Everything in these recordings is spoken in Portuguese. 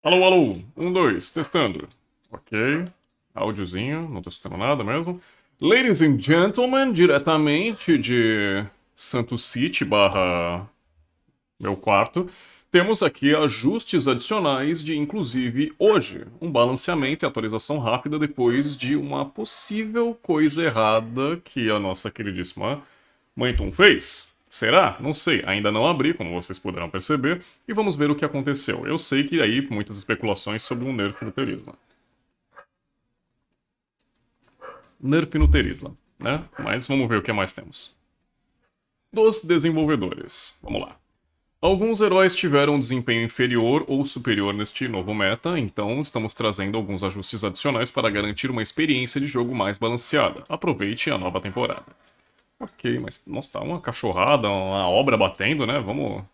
Alô, alô, dois, testando. Ok, áudiozinho, não tô escutando nada mesmo. Ladies and gentlemen, diretamente de Santo City barra meu quarto, temos aqui ajustes adicionais de, inclusive, hoje, um balanceamento e atualização rápida depois de uma possível coisa errada que a nossa queridíssima Mãe fez? Será? Não sei. Ainda não abri, como vocês poderão perceber, e vamos ver o que aconteceu. Eu sei que aí muitas especulações sobre um nerf no Terisla. Nerf no Terisla, né? Mas vamos ver o que mais temos. Dos desenvolvedores. Vamos lá. Alguns heróis tiveram um desempenho inferior ou superior neste novo meta, então estamos trazendo alguns ajustes adicionais para garantir uma experiência de jogo mais balanceada. Aproveite a nova temporada. Ok, mas nossa, tá uma cachorrada, uma obra batendo, né? Vamos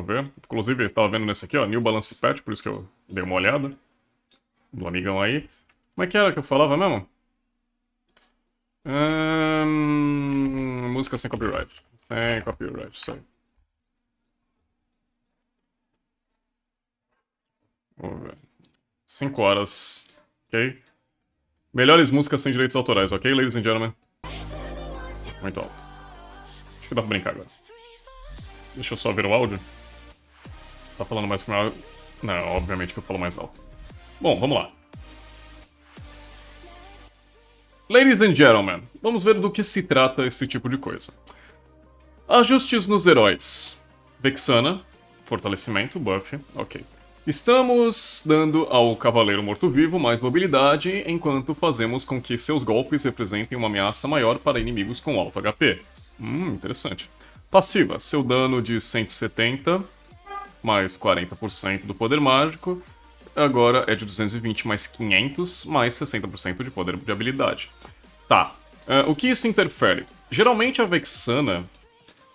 ver. Inclusive, tava vendo nesse aqui, ó, New Balance Patch, por isso que eu dei uma olhada. Do amigão aí. Como é que era que eu falava mesmo? Música sem copyright. Sem copyright, isso aí. Vamos ver. 5 horas. Ok? Melhores músicas sem direitos autorais, ok, ladies and gentlemen? Muito alto. Acho que dá pra brincar agora. Deixa eu só ver o áudio. Tá falando mais que meu... Não, obviamente que eu falo mais alto. Bom, vamos lá. Ladies and gentlemen, vamos ver do que se trata esse tipo de coisa. Ajustes nos heróis. Vexana, fortalecimento, buff, ok. Estamos dando ao Cavaleiro Morto-Vivo mais mobilidade, enquanto fazemos com que seus golpes representem uma ameaça maior para inimigos com alto HP. Interessante. Passiva, seu dano de 170, mais 40% do poder mágico, agora é de 220 mais 500, mais 60% de poder de habilidade. Tá, o que isso interfere? Geralmente a Vexana,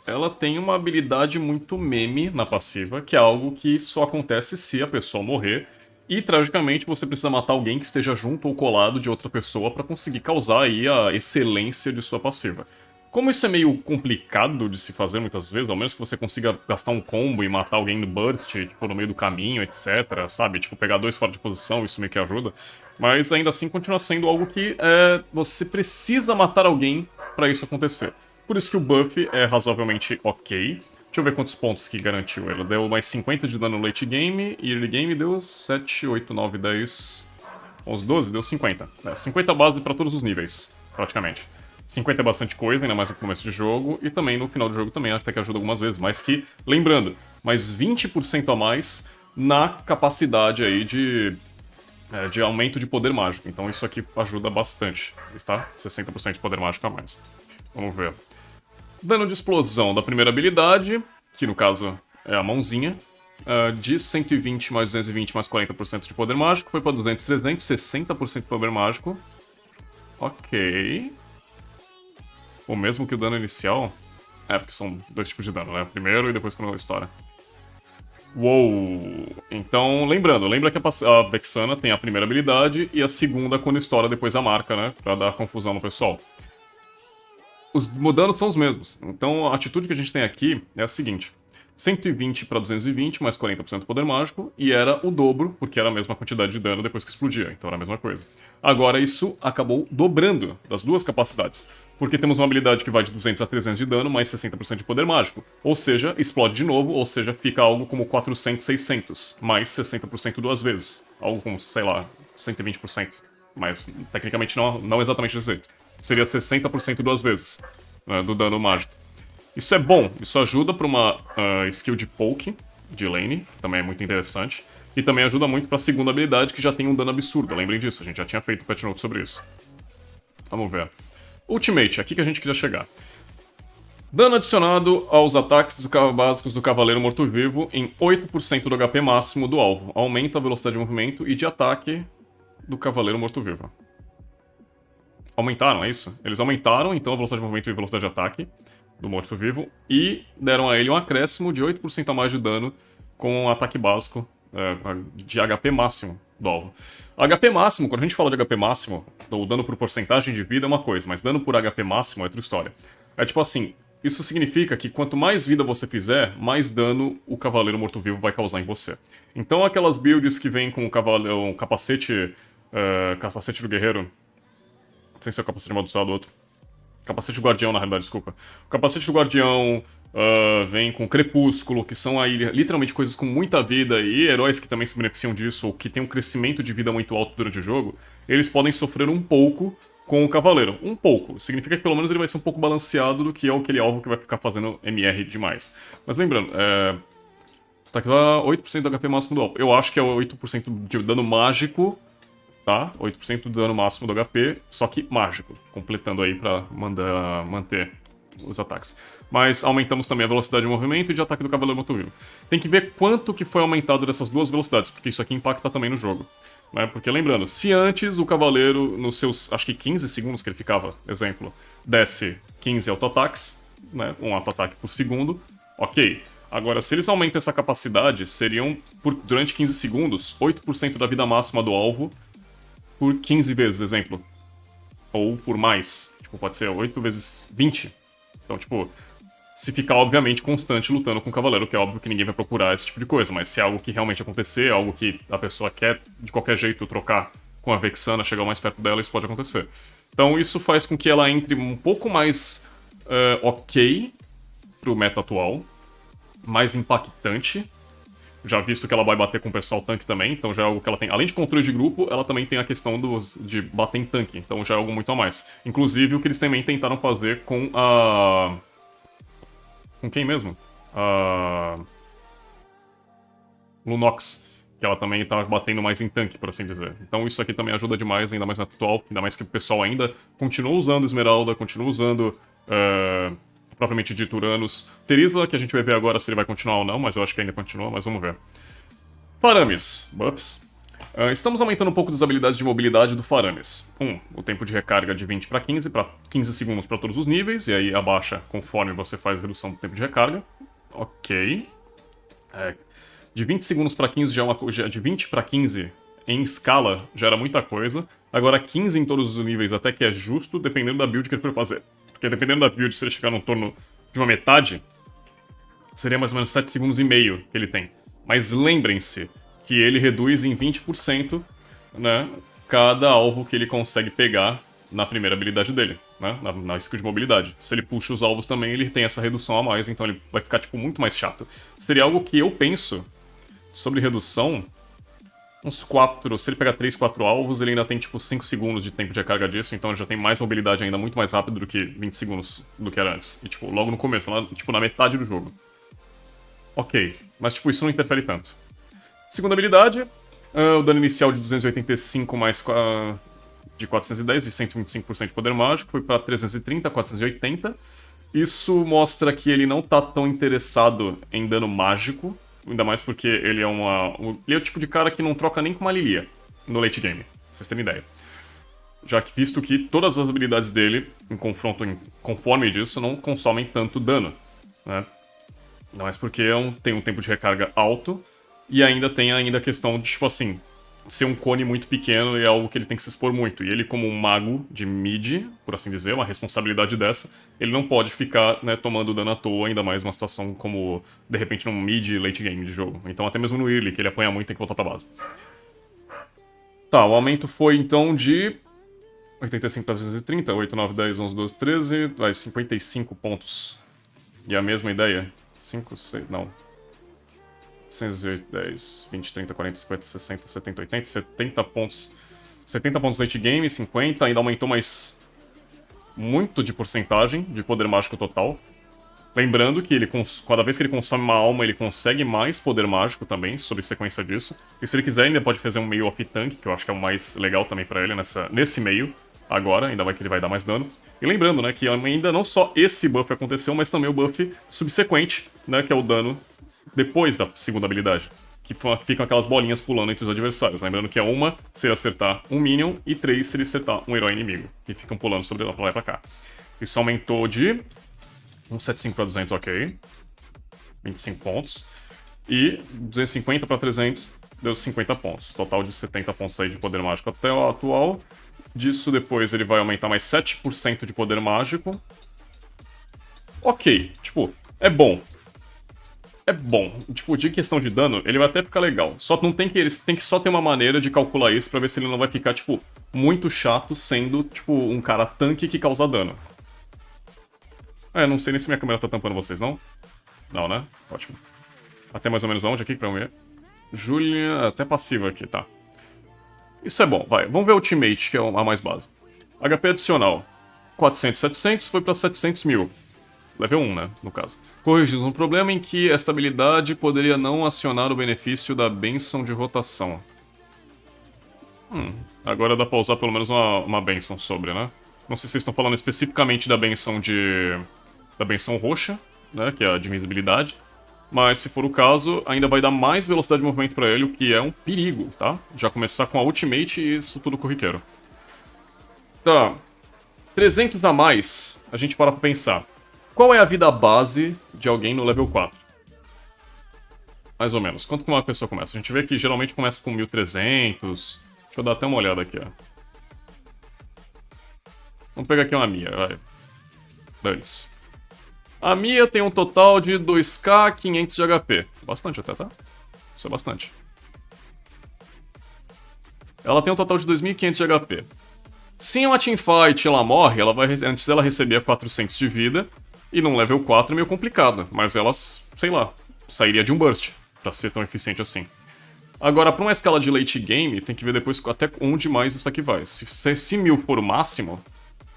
ela tem uma habilidade muito meme na passiva, que é algo que só acontece se a pessoa morrer, e tragicamente você precisa matar alguém que esteja junto ou colado de outra pessoa para conseguir causar aí a excelência de sua passiva. Como isso é meio complicado de se fazer muitas vezes, ao menos que você consiga gastar um combo e matar alguém no burst, tipo, no meio do caminho, etc, sabe? Tipo, pegar dois fora de posição, isso meio que ajuda. Mas ainda assim continua sendo algo que você precisa matar alguém para isso acontecer. Por isso que o buff é razoavelmente ok. Deixa eu ver quantos pontos que garantiu. Ele deu mais 50 de dano no late game, e early game deu 7, 8, 9, 10... 11, 12, deu 50. 50 base para todos os níveis, praticamente. 50 é bastante coisa, ainda mais no começo de jogo, e também no final do jogo também até que ajuda algumas vezes, mas que, lembrando, mais 20% a mais na capacidade aí de aumento de poder mágico. Então isso aqui ajuda bastante, está? 60% de poder mágico a mais. Vamos ver. Dano de explosão da primeira habilidade, que no caso é a mãozinha, de 120 mais 220 mais 40% de poder mágico, foi para 200, 300, 60% de poder mágico. Ok. O mesmo que o dano inicial. Porque são dois tipos de dano, né? Primeiro e depois quando estoura. Uou! Então, lembra que a Vexana tem a primeira habilidade e a segunda quando estoura depois a marca, né? Pra dar confusão no pessoal. Os danos são os mesmos. Então, a atitude que a gente tem aqui é a seguinte. 120 para 220, mais 40% de poder mágico, e era o dobro, porque era a mesma quantidade de dano depois que explodia, então era a mesma coisa. Agora isso acabou dobrando das duas capacidades, porque temos uma habilidade que vai de 200 a 300 de dano, mais 60% de poder mágico. Ou seja, explode de novo, ou seja, fica algo como 400, 600, mais 60% duas vezes. Algo como, sei lá, 120%. Mas tecnicamente não exatamente desse jeito. Seria 60% duas vezes, né, do dano mágico. Isso é bom, isso ajuda para uma skill de poke, de lane, que também é muito interessante. E também ajuda muito para a segunda habilidade, que já tem um dano absurdo. Lembrem disso, a gente já tinha feito um patch note sobre isso. Vamos ver. Ultimate, aqui que a gente queria chegar. Dano adicionado aos ataques básicos do Cavaleiro Morto-Vivo em 8% do HP máximo do alvo. Aumenta a velocidade de movimento e de ataque do Cavaleiro Morto-Vivo. Aumentaram, é isso? Eles aumentaram, então, a velocidade de movimento e velocidade de ataque do morto-vivo, e deram a ele um acréscimo de 8% a mais de dano com um ataque básico de HP máximo do alvo. HP máximo, quando a gente fala de HP máximo, o dano por porcentagem de vida é uma coisa, mas dano por HP máximo é outra história. É tipo assim, isso significa que quanto mais vida você fizer, mais dano o Cavaleiro Morto-Vivo vai causar em você. Então aquelas builds que vêm com o capacete, capacete do guerreiro, sem ser o capacete amaldiçoado do outro, capacete do guardião na realidade, desculpa. O capacete do guardião vem com crepúsculo, que são aí literalmente coisas com muita vida e heróis que também se beneficiam disso, ou que tem um crescimento de vida muito alto durante o jogo, eles podem sofrer um pouco com o cavaleiro. Um pouco. Significa que pelo menos ele vai ser um pouco balanceado do que é aquele alvo que vai ficar fazendo MR demais. Mas lembrando, você tá aqui lá 8% do HP máximo do alvo. Eu acho que é 8% de dano mágico, tá? 8% do dano máximo do HP, só que mágico. Completando aí pra manter os ataques. Mas aumentamos também a velocidade de movimento e de ataque do Cavaleiro Morto-Vivo. Tem que ver quanto que foi aumentado dessas duas velocidades, porque isso aqui impacta também no jogo. Né? Porque lembrando, se antes o Cavaleiro, nos seus, acho que 15 segundos que ele ficava, exemplo, desce 15 auto-ataques, né? Um auto-ataque por segundo, ok. Agora, se eles aumentam essa capacidade, seriam, durante 15 segundos, 8% da vida máxima do alvo por 15 vezes, exemplo. Ou por mais. Tipo, pode ser 8 vezes 20. Então, tipo, se ficar, obviamente, constante lutando com o cavaleiro, que é óbvio que ninguém vai procurar esse tipo de coisa, mas se é algo que realmente acontecer, algo que a pessoa quer, de qualquer jeito, trocar com a Vexana, chegar mais perto dela, isso pode acontecer. Então, isso faz com que ela entre um pouco mais ok pro meta atual, mais impactante, já visto que ela vai bater com o pessoal tanque também, então já é algo que ela tem. Além de controle de grupo, ela também tem a questão de bater em tanque, então já é algo muito a mais. Inclusive o que eles também tentaram fazer com a. Com quem mesmo? A. Lunox, que ela também tá batendo mais em tanque, por assim dizer. Então isso aqui também ajuda demais, ainda mais no atual, ainda mais que o pessoal ainda continua usando Esmeralda, continua usando. Propriamente dito Uranus. Terizla, que a gente vai ver agora se ele vai continuar ou não, mas eu acho que ainda continua, mas vamos ver. Faramis, buffs. Estamos aumentando um pouco das habilidades de mobilidade do Faramis. O tempo de recarga de 20 para 15 segundos para todos os níveis, e aí abaixa conforme você faz a redução do tempo de recarga. Ok. De 20 segundos para 15 de 20 para 15 em escala já era muita coisa. Agora 15 em todos os níveis até que é justo, dependendo da build que ele for fazer. Porque dependendo da build, se ele chegar no torno de uma metade, seria mais ou menos 7 segundos e meio que ele tem. Mas lembrem-se que ele reduz em 20%, né, cada alvo que ele consegue pegar na primeira habilidade dele, né, na skill de mobilidade. Se ele puxa os alvos também, ele tem essa redução a mais, então ele vai ficar tipo muito mais chato. Seria algo que eu penso sobre redução, uns 4, se ele pegar 3, 4 alvos, ele ainda tem tipo 5 segundos de tempo de recarga disso, então ele já tem mais mobilidade ainda muito mais rápido do que 20 segundos do que era antes. E tipo, logo no começo, lá, tipo na metade do jogo. Ok, mas tipo, isso não interfere tanto. Segunda habilidade, o dano inicial de 285 mais de 410, de 125% de poder mágico, foi para 330, 480. Isso mostra que ele não tá tão interessado em dano mágico, ainda mais porque ele é ele é o tipo de cara que não troca nem com uma Lilia no late game, pra vocês terem ideia. Já que visto que todas as habilidades dele, em confronto conforme disso, não consomem tanto dano, né? Ainda mais porque tem um tempo de recarga alto e ainda tem a questão de, tipo assim, ser um cone muito pequeno e é algo que ele tem que se expor muito. E ele, como um mago de mid, por assim dizer, uma responsabilidade dessa, ele não pode ficar, né, tomando dano à toa, ainda mais uma situação como, de repente, num mid late game de jogo. Então até mesmo no early, que ele apanha muito e tem que voltar pra base. Tá, o aumento foi então de 85 para 230, 8, 9, 10, 11, 12, 13, vai 55 pontos. E a mesma ideia? 5, 6, não. 108, 10, 20, 30, 40, 50, 60, 70, 80, 70 pontos. 70 pontos late game, 50, ainda aumentou mais muito de porcentagem de poder mágico total. Lembrando que cada vez que ele consome uma alma, ele consegue mais poder mágico também, sob sequência disso. E se ele quiser, ainda pode fazer um meio off-tank, que eu acho que é o mais legal também pra ele nesse meio, agora, ainda vai que ele vai dar mais dano. E lembrando, né, que ainda não só esse buff aconteceu, mas também o buff subsequente, né, que é o dano depois da segunda habilidade, que ficam aquelas bolinhas pulando entre os adversários. Lembrando que é uma se ele acertar um minion e 3 se ele acertar um herói inimigo, que ficam pulando sobre ela pra lá e pra cá. Isso aumentou de 175 para 200, ok. 25 pontos. E 250 para 300 deu 50 pontos. Total de 70 pontos aí de poder mágico até o atual. Disso depois ele vai aumentar mais 7% de poder mágico. ok. Tipo, é bom. É bom. Tipo, de questão de dano, ele vai até ficar legal. Só não tem que eles tem que só ter uma maneira de calcular isso pra ver se ele não vai ficar, tipo, muito chato sendo, tipo, um cara tanque que causa dano. É, não sei nem se minha câmera tá tampando vocês, não? Não, né? Ótimo. Até mais ou menos aonde aqui pra eu ver? Julia, até passiva aqui, tá. Isso é bom, vai. Vamos ver a Ultimate, que é a mais base. HP adicional. 400, 700 foi pra 700 mil. Level 1, né, no caso. Corrigimos um problema em que esta habilidade poderia não acionar o benefício da benção de rotação. Agora dá pra usar pelo menos uma benção sobre, né? Não sei se vocês estão falando especificamente da benção da benção roxa, né, que é a de invisibilidade. Mas se for o caso, ainda vai dar mais velocidade de movimento pra ele, o que é um perigo, tá? Já começar com a Ultimate e isso tudo corriqueiro. Tá. 300 a mais, a gente para pra pensar. Qual é a vida base de alguém no level 4? Mais ou menos. Quanto que uma pessoa começa? A gente vê que geralmente começa com 1300. Deixa eu dar até uma olhada aqui, ó. Vamos pegar aqui uma Mia, vai. Dane-se. A Mia tem um total de 2k 500 de HP. Bastante até, tá? Isso é bastante. Ela tem um total de 2.500 de HP. Se em uma teamfight ela morre, antes ela recebia 400 de vida. E num level 4 é meio complicado. Mas ela, sei lá, sairia de um burst. Pra ser tão eficiente assim. Agora, pra uma escala de late game, tem que ver depois até onde mais isso aqui vai. Se 1000 for o máximo,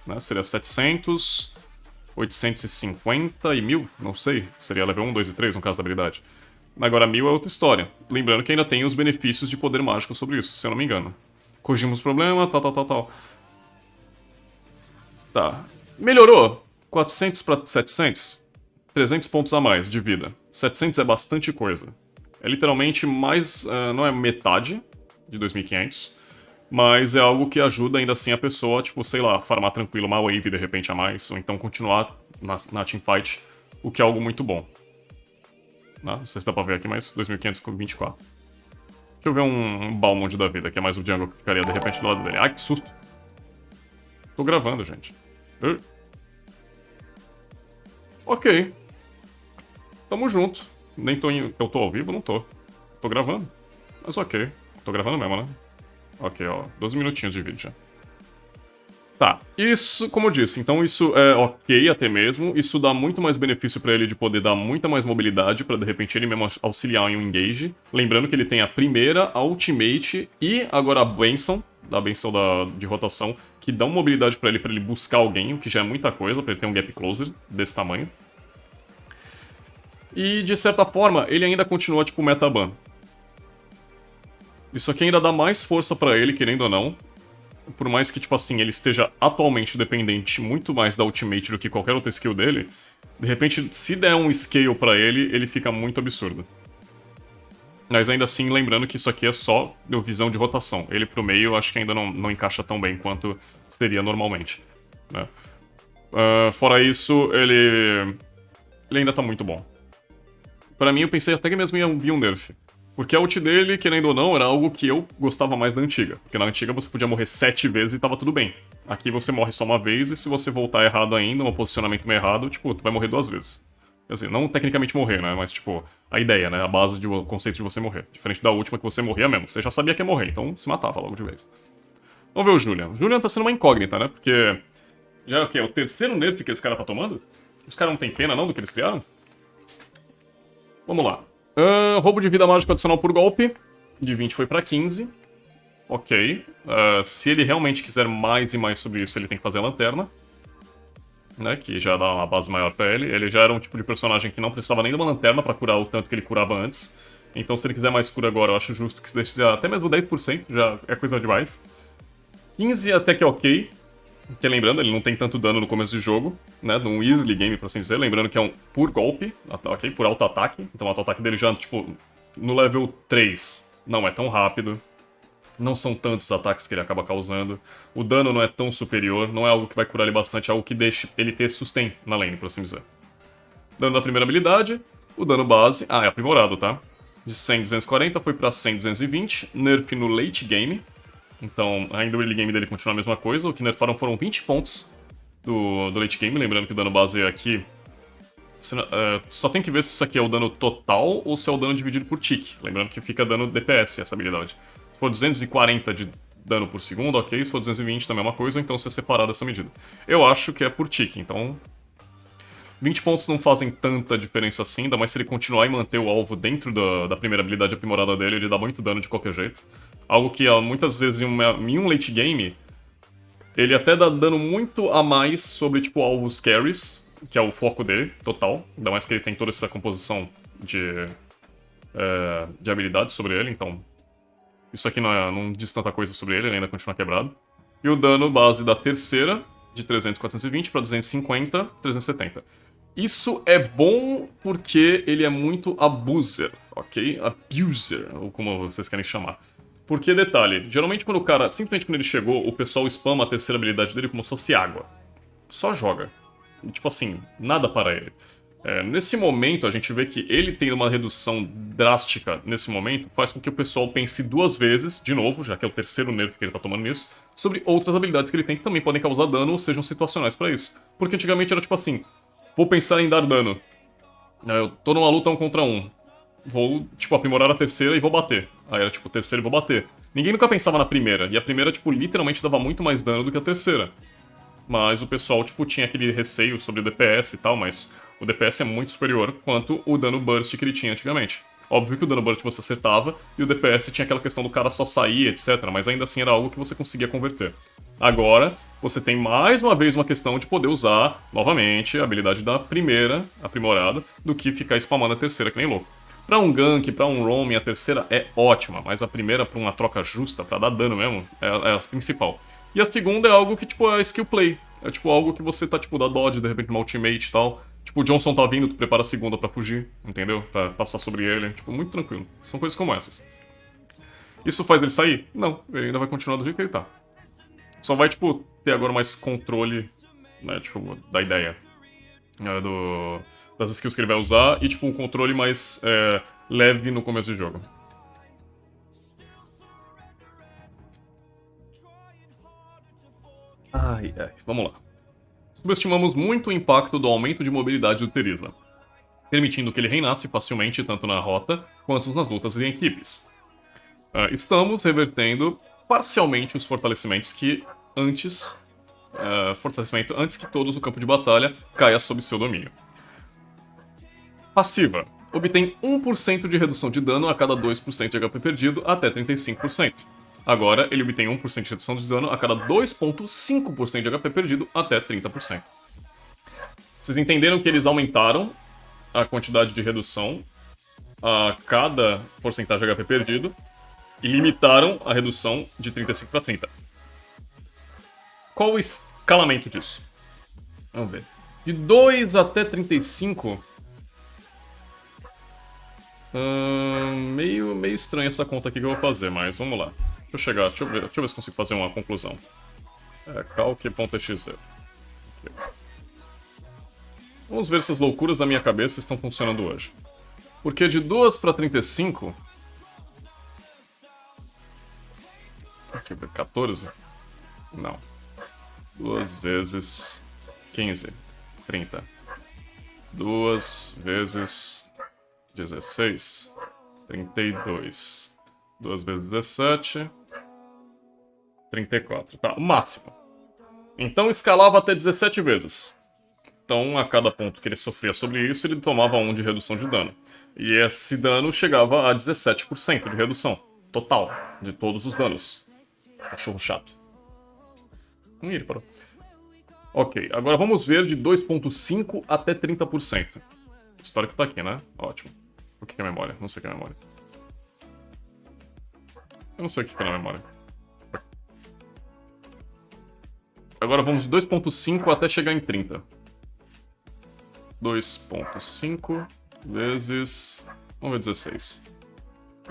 né, seria 700, 850 e 1000, não sei. Seria level 1, 2 e 3 no caso da habilidade. Agora 1000 é outra história. Lembrando que ainda tem os benefícios de poder mágico sobre isso, se eu não me engano. Corrigimos o problema, tal. Tá. Melhorou. 400 pra 700. 300 pontos a mais de vida. 700 é bastante coisa. É literalmente mais... não é metade de 2.500, mas é algo que ajuda ainda assim a pessoa, tipo, sei lá, farmar tranquilo uma wave de repente a mais, ou então continuar na teamfight, o que é algo muito bom. Não sei se dá pra ver aqui, mas 2.524. Deixa eu ver um Balmond da vida, que é mais o jungle que ficaria de repente do lado dele. Ai, que susto. Tô gravando, gente. Ok. Tamo junto. Nem tô eu tô ao vivo, não tô. Tô gravando. Mas ok. Tô gravando mesmo, né? Ok, ó. 12 minutinhos de vídeo já. Tá. Isso, como eu disse, então isso é ok até mesmo. Isso dá muito mais benefício pra ele de poder dar muita mais mobilidade pra de repente ele mesmo auxiliar em um engage. Lembrando que ele tem a primeira, a ultimate e agora a benção, da benção de rotação, que dão mobilidade pra ele buscar alguém, o que já é muita coisa, pra ele ter um gap closer desse tamanho. E, de certa forma, ele ainda continua, tipo, metaban. Isso aqui ainda dá mais força pra ele, querendo ou não. Por mais que, tipo assim, ele esteja atualmente dependente muito mais da ultimate do que qualquer outra skill dele, de repente, se der um scale pra ele, ele fica muito absurdo. Mas ainda assim, lembrando que isso aqui é só visão de rotação. Ele pro meio, eu acho que ainda não encaixa tão bem quanto seria normalmente. Né? Fora isso, ele ainda tá muito bom. Pra mim, eu pensei até que mesmo ia vir um nerf. Porque a ult dele, querendo ou não, era algo que eu gostava mais da antiga. Porque na antiga você podia morrer 7 vezes e tava tudo bem. Aqui você morre só uma vez e se você voltar errado ainda, um posicionamento meio errado, tipo, tu vai morrer 2 vezes. Quer dizer, não tecnicamente morrer, né? Mas, tipo, a ideia, né? A base do conceito de você morrer. Diferente da última que você morria mesmo. Você já sabia que ia morrer, então se matava logo de vez. Vamos ver o Julian. O Julian tá sendo uma incógnita, né? Porque... já é o quê? É o terceiro nerf que esse cara tá tomando? Os caras não têm pena, não, do que eles criaram? Vamos lá. Roubo de vida mágico adicional por golpe. De 20 foi pra 15. Ok. Se ele realmente quiser mais e mais sobre isso, ele tem que fazer a lanterna. Né, que já dá uma base maior pra ele. Ele já era um tipo de personagem que não precisava nem de uma lanterna pra curar o tanto que ele curava antes. Então se ele quiser mais cura agora, eu acho justo que se deixe até mesmo 10%, já é coisa demais. 15 até que é ok. Porque lembrando, ele não tem tanto dano no começo do jogo, né? Num early game, por assim dizer. Lembrando que é um por golpe, ok? Por auto-ataque. Então o auto-ataque dele já, tipo, no level 3 não é tão rápido. Não são tantos ataques que ele acaba causando. O dano não é tão superior. Não é algo que vai curar ele bastante, é algo que deixe ele ter sustain na lane, por assim dizer. Dano da primeira habilidade. O dano base. Ah, é aprimorado, tá? De 100, 240 foi pra 100, 220. Nerf no late game. Então, ainda o early game dele continua a mesma coisa. O que nerfaram foram 20 pontos do late game. Lembrando que o dano base aqui Só tem que ver se isso aqui é o dano total ou se é o dano dividido por tick. Lembrando que fica dano DPS essa habilidade. Se for 240 de dano por segundo, ok. Se for 220 também é uma coisa, ou então se é separado essa medida. Eu acho que é por tick, então 20 pontos não fazem tanta diferença assim, ainda mais se ele continuar e manter o alvo dentro da primeira habilidade aprimorada dele, ele dá muito dano de qualquer jeito. Algo que muitas vezes em um late game, ele até dá dano muito a mais sobre, tipo, alvos carries, que é o foco dele, total. Ainda mais que ele tem toda essa composição de habilidades sobre ele, então isso aqui não diz tanta coisa sobre ele, ele ainda continua quebrado. E o dano base da terceira, de 300, 420 para 250, 370. Isso é bom porque ele é muito abuser, ok? Abuser, ou como vocês querem chamar. Porque, detalhe, geralmente simplesmente quando ele chegou, o pessoal spama a terceira habilidade dele como se fosse água. Só joga. Tipo assim, nada para ele. Nesse momento, a gente vê que ele tem uma redução drástica nesse momento, faz com que o pessoal pense duas vezes, de novo, já que é o terceiro nerf que ele tá tomando nisso, sobre outras habilidades que ele tem que também podem causar dano ou sejam situacionais para isso. Porque antigamente era tipo assim, vou pensar em dar dano. Eu tô numa luta 1 contra 1. Vou, tipo, aprimorar a terceira e vou bater. Aí era tipo, terceira e vou bater. Ninguém nunca pensava na primeira, e a primeira, tipo, literalmente dava muito mais dano do que a terceira. Mas o pessoal, tipo, tinha aquele receio sobre o DPS e tal, mas o DPS é muito superior quanto o dano burst que ele tinha antigamente. Óbvio que o dano burst você acertava, e o DPS tinha aquela questão do cara só sair, etc, mas ainda assim era algo que você conseguia converter. Agora, você tem mais uma vez uma questão de poder usar, novamente, a habilidade da primeira, aprimorada, do que ficar spamando a terceira que nem louco. Pra um gank, pra um roaming, a terceira é ótima, mas a primeira, pra uma troca justa, pra dar dano mesmo, é a principal. E a segunda é algo que, tipo, é skill play. É, tipo, algo que você tá, tipo, dá dodge, de repente, uma ultimate e tal. Tipo, o Johnson tá vindo, tu prepara a segunda pra fugir, entendeu? Pra passar sobre ele. Tipo, muito tranquilo. São coisas como essas. Isso faz ele sair? Não, ele ainda vai continuar do jeito que ele tá. Só vai, tipo, ter agora mais controle, né, tipo, da ideia. Das skills que ele vai usar e, tipo, um controle mais leve no começo do jogo. Ai, vamos lá. Subestimamos muito o impacto do aumento de mobilidade do Terizla, permitindo que ele reinasse facilmente tanto na rota quanto nas lutas em equipes. Estamos revertendo parcialmente os fortalecimentos que fortalecimento antes que todos o campo de batalha caia sob seu domínio. Passiva. Obtém 1% de redução de dano a cada 2% de HP perdido até 35%. Agora, ele obtém 1% de redução de dano a cada 2,5% de HP perdido até 30%. Vocês entenderam que eles aumentaram a quantidade de redução a cada porcentagem de HP perdido e limitaram a redução de 35 para 30. Qual o escalamento disso? Vamos ver. De 2 até 35... meio estranha essa conta aqui que eu vou fazer, mas vamos lá. Deixa eu ver se consigo fazer uma conclusão. Calc.exe. Vamos ver se as loucuras da minha cabeça estão funcionando hoje. Porque de 2 para 35... Deixa eu ver, 14? Não. 2 vezes 15. 30. 2 vezes 16. 32. 2 vezes 17. 34. Tá, o máximo. Então escalava até 17 vezes. Então, a cada ponto que ele sofria sobre isso, ele tomava 1 de redução de dano. E esse dano chegava a 17% de redução. Total. De todos os danos. Cachorro chato. Ele parou. Ok, agora vamos ver de 2.5 até 30%. O histórico tá aqui, né? Ótimo. O que é memória? Não sei o que é memória. Eu não sei o que é na memória. Agora vamos de 2.5 até chegar em 30. 2.5 vezes... Vamos ver 16.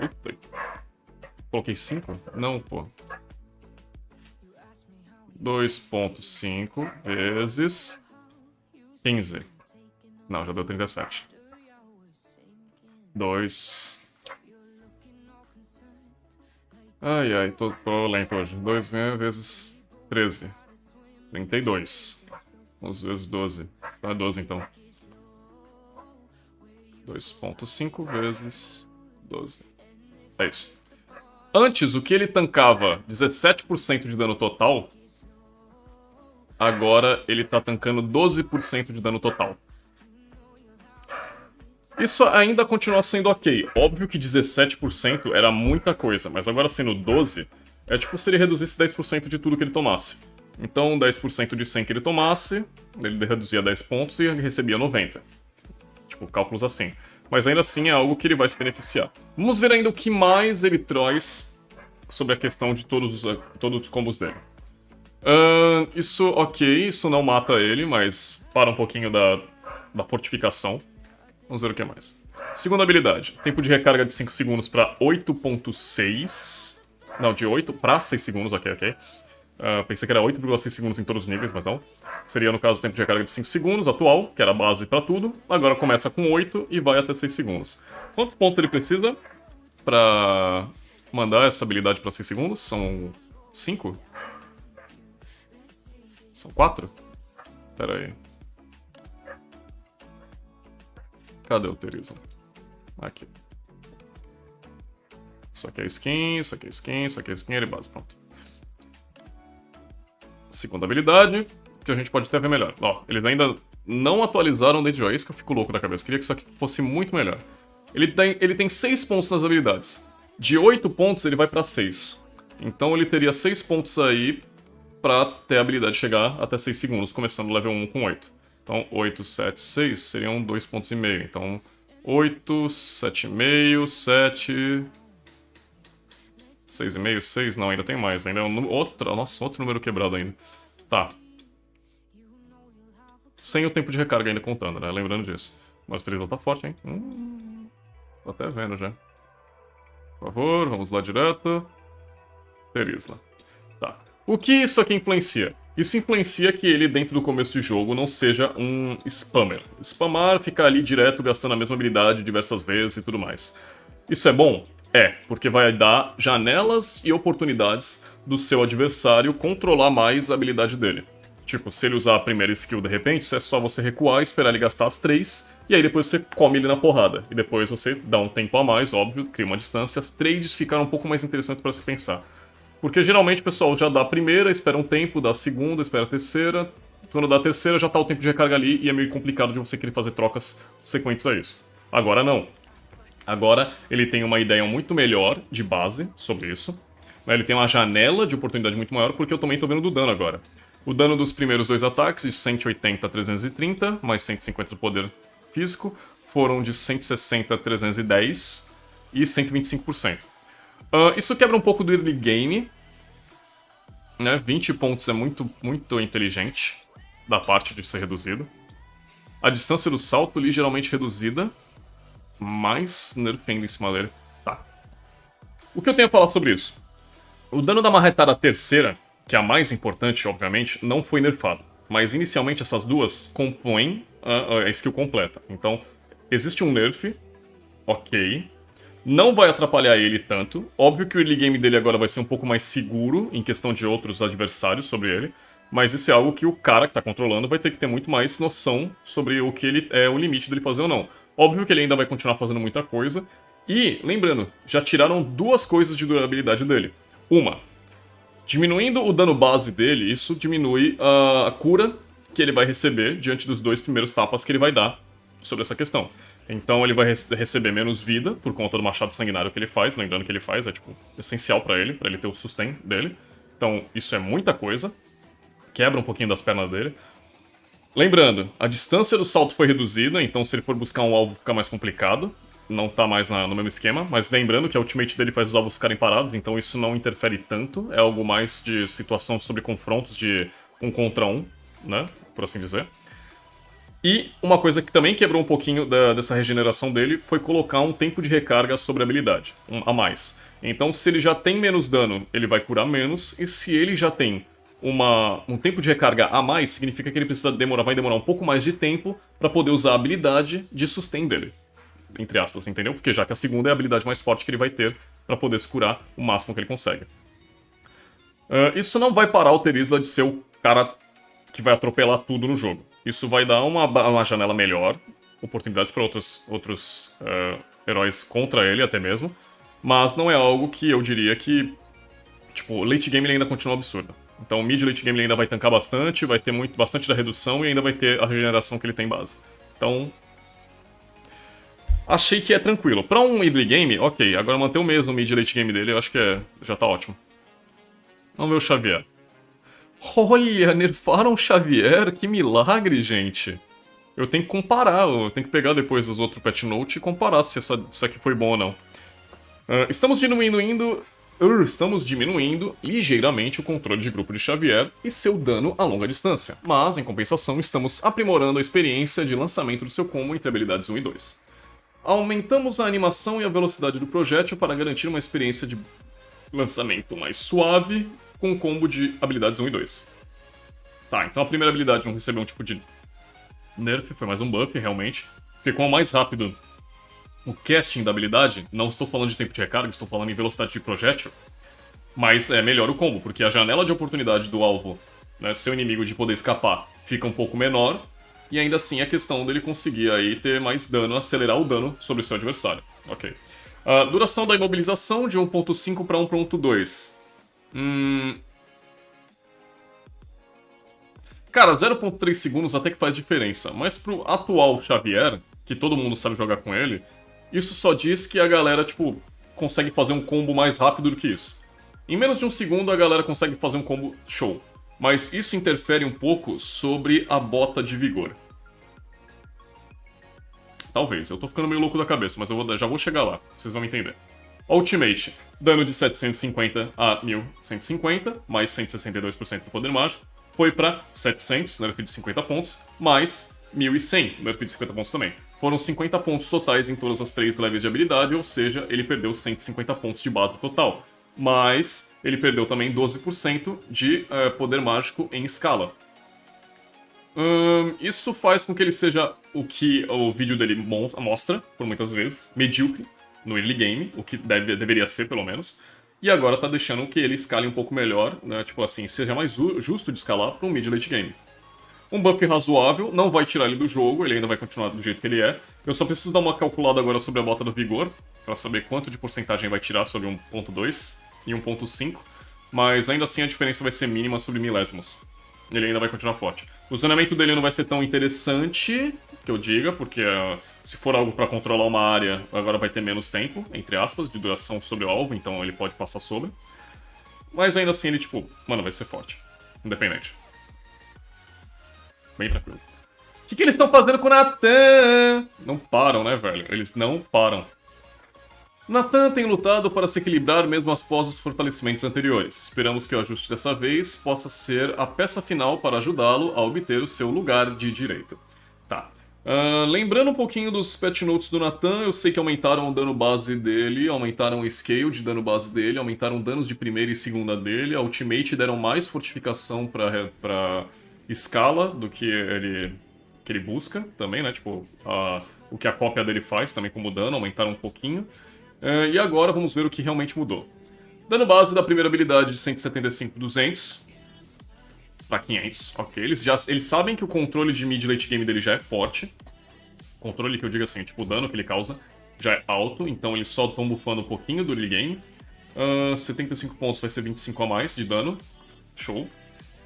Eita. Coloquei 5? Não, pô. 2.5 vezes 15. Não, já deu 37. 2... Ai, tô lento hoje. 2 vezes 13. 32. 11 vezes 12. Tá, 12 então. 2.5 vezes 12. É isso. Antes, o que ele tancava 17% de dano total, agora ele tá tancando 12% de dano total. Isso ainda continua sendo ok. Óbvio que 17% era muita coisa, mas agora sendo 12, é tipo se ele reduzisse 10% de tudo que ele tomasse. Então, 10% de 100 que ele tomasse, ele reduzia 10 pontos e recebia 90. Tipo, cálculos assim. Mas ainda assim é algo que ele vai se beneficiar. Vamos ver ainda o que mais ele traz sobre a questão de todos os combos dele. Isso, ok, isso não mata ele, mas para um pouquinho da fortificação. Vamos ver o que mais. Segunda habilidade. Tempo de recarga de 5 segundos para 8.6. Não, de 8 para 6 segundos, ok. Pensei que era 8,6 segundos em todos os níveis, mas não. Seria, no caso, o tempo de recarga de 5 segundos, atual, que era a base para tudo. Agora começa com 8 e vai até 6 segundos. Quantos pontos ele precisa para mandar essa habilidade para 6 segundos? São 5? São 4? Pera aí. Cadê o Therizon? Aqui. Isso aqui é skin, isso aqui é skin, isso aqui é skin, ele base, pronto. Segunda habilidade, que a gente pode até ver melhor. Ó, eles ainda não atualizaram o Deadjoy, é isso que eu fico louco da cabeça. Queria que isso aqui fosse muito melhor. Ele tem 6 pontos nas habilidades. De 8 pontos ele vai pra 6. Então ele teria 6 pontos aí pra ter a habilidade chegar até 6 segundos, começando o level 1 com 8. Então 8, 7, 6 seriam 2,5 pontos. Então 8, 7,5, 7... 6,5, 6? Não, ainda tem mais. Ainda é nossa, outro número quebrado ainda. Tá. Sem o tempo de recarga ainda contando, né? Lembrando disso. Mas o Therizla tá forte, hein? Tô até vendo já. Por favor, vamos lá direto. Therizla. Tá. O que isso aqui influencia? Isso influencia que ele, dentro do começo de jogo, não seja um spammer. Spamar, ficar ali direto, gastando a mesma habilidade diversas vezes e tudo mais. Isso é bom? É, porque vai dar janelas e oportunidades do seu adversário controlar mais a habilidade dele. Tipo, se ele usar a primeira skill de repente, é só você recuar e esperar ele gastar as 3, e aí depois você come ele na porrada. E depois você dá um tempo a mais, óbvio, cria uma distância, as trades ficaram um pouco mais interessantes para se pensar. Porque geralmente o pessoal já dá a primeira, espera um tempo, dá a segunda, espera a terceira. Quando dá a terceira já tá o tempo de recarga ali e é meio complicado de você querer fazer trocas sequentes a isso. Agora não. Agora ele tem uma ideia muito melhor de base sobre isso. Ele tem uma janela de oportunidade muito maior porque eu também tô vendo do dano agora. O dano dos primeiros 2 ataques, de 180 a 330, mais 150 do poder físico, foram de 160 a 310 e 125%. Isso quebra um pouco do early game, né? 20 pontos é muito inteligente da parte de ser reduzido. A distância do salto ligeiramente reduzida, mais nerfando em cima dele. Tá. O que eu tenho a falar sobre isso? O dano da marretada terceira, que é a mais importante, obviamente, não foi nerfado. Mas inicialmente essas duas compõem a skill completa. Então, existe um nerf, ok. Não vai atrapalhar ele tanto. Óbvio que o early game dele agora vai ser um pouco mais seguro em questão de outros adversários sobre ele. Mas isso é algo que o cara que tá controlando vai ter que ter muito mais noção sobre o que ele é o limite dele fazer ou não. Óbvio que ele ainda vai continuar fazendo muita coisa. E, lembrando, já tiraram 2 coisas de durabilidade dele. Uma, diminuindo o dano base dele, isso diminui a cura que ele vai receber diante dos 2 primeiros tapas que ele vai dar sobre essa questão. Então ele vai receber menos vida por conta do machado sanguinário que ele faz. Lembrando que ele faz, é tipo essencial pra ele ter o sustain dele. Então isso é muita coisa. Quebra um pouquinho das pernas dele. Lembrando, a distância do salto foi reduzida, então se ele for buscar um alvo fica mais complicado. Não tá mais no mesmo esquema, mas lembrando que a ultimate dele faz os alvos ficarem parados, então isso não interfere tanto. É algo mais de situação sobre confrontos de 1 contra 1, né? Por assim dizer. E uma coisa que também quebrou um pouquinho dessa regeneração dele foi colocar um tempo de recarga sobre a habilidade, a mais. Então se ele já tem menos dano, ele vai curar menos, e se ele já tem um tempo de recarga a mais, significa que ele vai demorar um pouco mais de tempo para poder usar a habilidade de sustain dele. Entre aspas, entendeu? Porque já que a segunda é a habilidade mais forte que ele vai ter para poder se curar o máximo que ele consegue. Isso não vai parar o Therizla de ser o cara que vai atropelar tudo no jogo. Isso vai dar uma janela melhor, oportunidades para outros heróis contra ele até mesmo, mas não é algo que eu diria que, tipo, late game ele ainda continua absurdo. Então o mid late game ele ainda vai tancar bastante, vai ter bastante da redução e ainda vai ter a regeneração que ele tem em base. Então, achei que é tranquilo. Pra um early game, ok, agora manter o mesmo mid late game dele eu acho que já tá ótimo. Vamos ver o Xavier. Olha, nerfaram o Xavier, que milagre, gente. Eu tenho que comparar, eu tenho que pegar depois os outros patch notes e comparar se isso aqui foi bom ou não. Estamos diminuindo ligeiramente o controle de grupo de Xavier e seu dano a longa distância, mas, em compensação, estamos aprimorando a experiência de lançamento do seu combo entre habilidades 1 e 2. Aumentamos a animação e a velocidade do projétil para garantir uma experiência de lançamento mais suave com o combo de habilidades 1 e 2. Tá, então a primeira habilidade não recebeu um tipo de nerf, foi mais um buff, realmente. Ficou mais rápido o casting da habilidade, não estou falando de tempo de recarga, estou falando em velocidade de projétil, mas é melhor o combo, porque a janela de oportunidade do alvo, né, seu inimigo de poder escapar, fica um pouco menor, e ainda assim a questão dele conseguir aí ter mais dano, acelerar o dano sobre o seu adversário. Ok. A duração da imobilização de 1.5 para 1.2. Cara, 0.3 segundos até que faz diferença, mas pro atual Xavier, que todo mundo sabe jogar com ele, isso só diz que a galera, tipo, consegue fazer um combo mais rápido do que isso. Em menos de um segundo a galera consegue fazer um combo show, mas isso interfere um pouco sobre a bota de vigor. Talvez, eu tô ficando meio louco da cabeça, mas já vou chegar lá, vocês vão entender. Ultimate, dano de 750 a 1150, mais 162% do poder mágico, foi para 700, nerf de 50 pontos, mais 1100, nerf de 50 pontos também. Foram 50 pontos totais em todas as 3 levels de habilidade, ou seja, ele perdeu 150 pontos de base total. Mas ele perdeu também 12% de poder mágico em escala. Isso faz com que ele seja o que o vídeo dele mostra, por muitas vezes, medíocre no early game, o que deveria ser pelo menos. E agora tá deixando que ele escale um pouco melhor, né? Tipo assim, seja mais justo de escalar para um mid late game. Um buff razoável, não vai tirar ele do jogo, ele ainda vai continuar do jeito que ele é. Eu só preciso dar uma calculada agora sobre a bota do vigor, para saber quanto de porcentagem vai tirar sobre 1.2 e 1.5, mas ainda assim a diferença vai ser mínima sobre milésimos. Ele ainda vai continuar forte. O zonamento dele não vai ser tão interessante, que eu diga, porque se for algo para controlar uma área, agora vai ter menos tempo, entre aspas, de duração sobre o alvo, então ele pode passar sobre. Mas ainda assim ele, tipo, mano, vai ser forte. Independente. Bem tranquilo. O que eles estão fazendo com o Natan? Não param, né, velho? Eles não param. Natan tem lutado para se equilibrar mesmo após os fortalecimentos anteriores. Esperamos que o ajuste dessa vez possa ser a peça final para ajudá-lo a obter o seu lugar de direito. Tá. Lembrando um pouquinho dos patch notes do Natan, eu sei que aumentaram o dano base dele, aumentaram o scale de dano base dele, aumentaram danos de primeira e segunda dele, a ultimate deram mais fortificação para escala do que ele busca também, né? Tipo, o que a cópia dele faz também como dano, aumentaram um pouquinho. E agora vamos ver o que realmente mudou. Dano base da primeira habilidade de 175 200 para 500, ok. Eles sabem que o controle de mid late game dele já é forte. Controle que eu digo assim, tipo, o dano que ele causa já é alto, então eles só estão buffando um pouquinho do early game. 75 pontos vai ser 25 a mais de dano, show.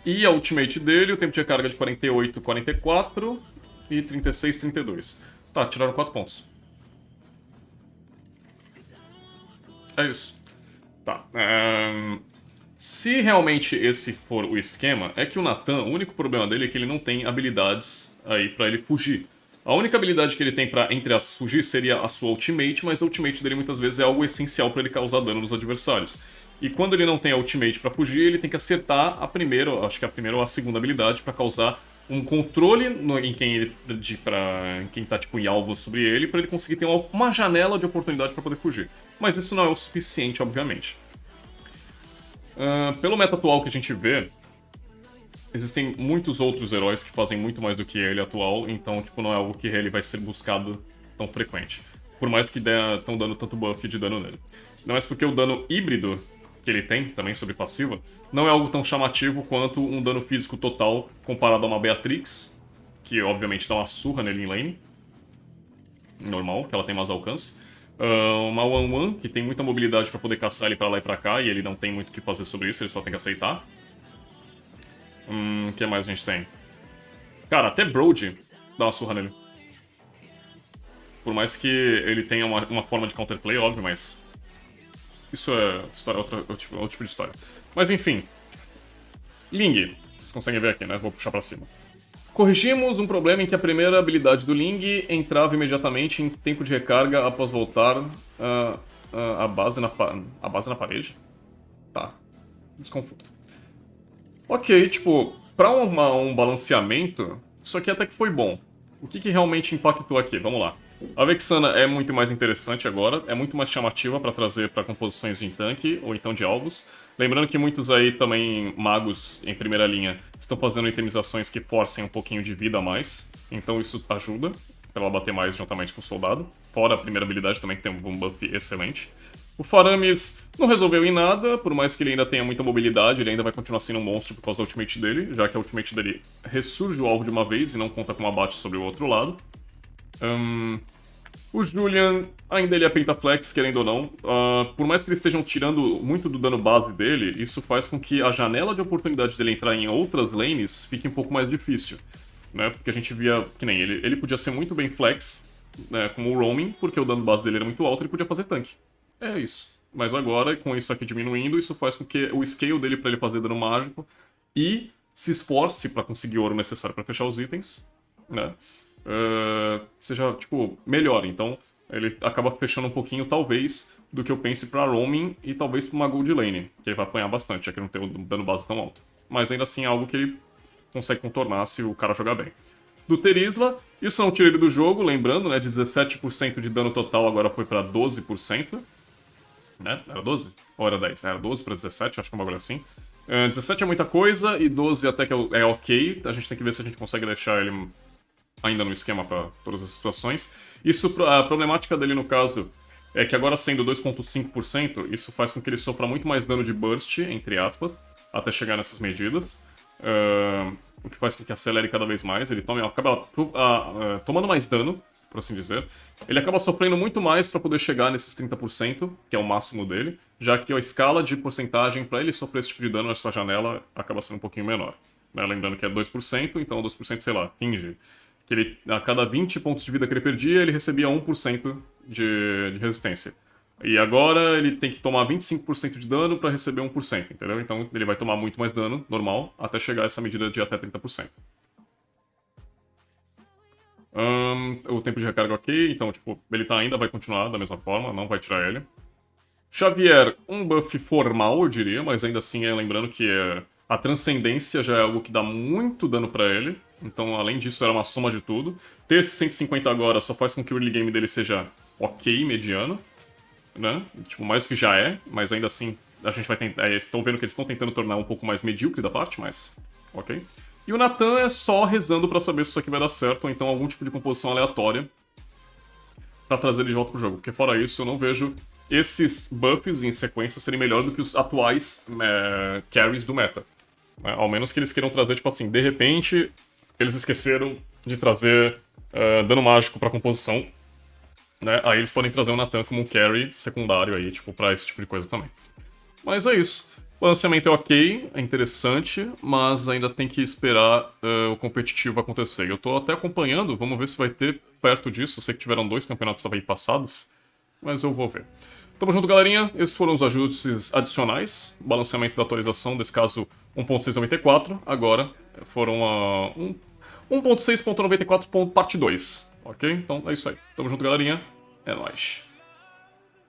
E a ultimate dele, o tempo de recarga de 48, 44 e 36, 32. Tá, tiraram 4 pontos. É isso. Tá. Se realmente esse for o esquema, é que o Natan, o único problema dele é que ele não tem habilidades aí pra ele fugir. A única habilidade que ele tem pra, entre as fugir, seria a sua ultimate, mas a ultimate dele muitas vezes é algo essencial pra ele causar dano nos adversários. E quando ele não tem a ultimate pra fugir, ele tem que acertar a primeira, acho que a primeira ou a segunda habilidade pra causar um controle em quem tá tipo em alvo sobre ele, pra ele conseguir ter uma janela de oportunidade pra poder fugir. Mas isso não é o suficiente, obviamente. Pelo meta atual que a gente vê, existem muitos outros heróis que fazem muito mais do que ele atual, então tipo, não é algo que ele vai ser buscado tão frequente. Por mais que estão dando tanto buff de dano nele. Não é porque o dano híbrido que ele tem, também sobre passiva, não é algo tão chamativo quanto um dano físico total comparado a uma Beatrix, que obviamente dá uma surra nele em lane. normal, que ela tem mais alcance. Uma 1-1, que tem muita mobilidade pra poder caçar ele pra lá e pra cá, e ele não tem muito o que fazer sobre isso, ele só tem que aceitar. O que mais a gente tem? Cara, até Brody dá uma surra nele. Por mais que ele tenha uma forma de counterplay, óbvio, mas... Isso é história, outro tipo de história. Mas enfim. Ling. Vocês conseguem ver aqui, né? Vou puxar pra cima. Corrigimos um problema em que a primeira habilidade do Ling entrava imediatamente em tempo de recarga após voltar a base na parede? Tá. Desconforto. Ok, tipo, pra um balanceamento, isso aqui até que foi bom. O que realmente impactou aqui? Vamos lá. A Vexana é muito mais interessante agora, é muito mais chamativa para trazer para composições de tanque ou então de alvos. Lembrando que muitos aí também magos em primeira linha estão fazendo itemizações que forcem um pouquinho de vida a mais, então isso ajuda para ela bater mais juntamente com o soldado. Fora a primeira habilidade também que tem um buff excelente. O Faramis não resolveu em nada, por mais que ele ainda tenha muita mobilidade, ele ainda vai continuar sendo um monstro por causa da ultimate dele, já que a ultimate dele ressurge o alvo de uma vez e não conta com abate sobre o outro lado. O Julian, ainda ele é pentaflex, querendo ou não. Por mais que eles estejam tirando muito do dano base dele, isso faz com que a janela de oportunidade dele entrar em outras lanes fique um pouco mais difícil. Né? Porque a gente via que nem ele podia ser muito bem flex, né, como o roaming, porque o dano base dele era muito alto, ele podia fazer tanque. É isso. Mas agora, com isso aqui diminuindo, isso faz com que o scale dele para ele fazer dano mágico e se esforce para conseguir o ouro necessário para fechar os itens, né? Seja, tipo, melhor. Então, ele acaba fechando um pouquinho, talvez, do que eu pense pra roaming e talvez pra uma gold lane, que ele vai apanhar bastante, já que não tem um dano base tão alto. Mas ainda assim é algo que ele consegue contornar se o cara jogar bem. Do Terizla, isso não tira ele do jogo, lembrando, né, de 17% de dano total agora foi pra 12%. Né? Era 12? Ou era 10? Era 12 pra 17, acho que é um bagulho assim. 17 é muita coisa e 12 até que é ok. A gente tem que ver se a gente consegue deixar ele ainda no esquema para todas as situações. Isso, a problemática dele no caso é que agora sendo 2,5%, isso faz com que ele sofra muito mais dano de burst, entre aspas, até chegar nessas medidas. O que faz com que acelere cada vez mais. Ele acaba tomando mais dano, por assim dizer. Ele acaba sofrendo muito mais para poder chegar nesses 30%, que é o máximo dele, já que a escala de porcentagem para ele sofrer esse tipo de dano nessa janela acaba sendo um pouquinho menor. Né? Lembrando que é 2%, então 2%, sei lá, finge que ele, a cada 20 pontos de vida que ele perdia, ele recebia 1% de resistência. E agora ele tem que tomar 25% de dano para receber 1%, entendeu? Então ele vai tomar muito mais dano, normal, até chegar a essa medida de até 30%. O tempo de recarga ok, então tipo, ele ainda vai continuar da mesma forma, não vai tirar ele. Xavier, um buff formal, eu diria, mas ainda assim lembrando que a transcendência já é algo que dá muito dano pra ele. Então, além disso, era uma soma de tudo. Ter esse 150 agora só faz com que o early game dele seja ok, mediano. Né? Tipo, mais do que já é, mas ainda assim a gente vai tentar. Estão vendo que eles estão tentando tornar um pouco mais medíocre da parte, mas ok. E o Nathan é só rezando pra saber se isso aqui vai dar certo, ou então algum tipo de composição aleatória pra trazer ele de volta pro jogo. Porque fora isso, eu não vejo esses buffs em sequência serem melhor do que os atuais carries do meta. Né? Ao menos que eles queiram trazer, tipo assim, de repente eles esqueceram de trazer dano mágico pra composição. Né? Aí eles podem trazer o Nathan como um carry secundário aí, tipo, pra esse tipo de coisa também. Mas é isso. O balanceamento é ok, é interessante, mas ainda tem que esperar o competitivo acontecer. Eu tô até acompanhando, vamos ver se vai ter perto disso. Eu sei que tiveram 2 campeonatos aí passados, mas eu vou ver. Tamo junto, galerinha. Esses foram os ajustes adicionais. Balanceamento da atualização, desse caso 1.694. Agora foram 1.6.94 parte 2. Ok? Então é isso aí. Tamo junto, galerinha. É nóis.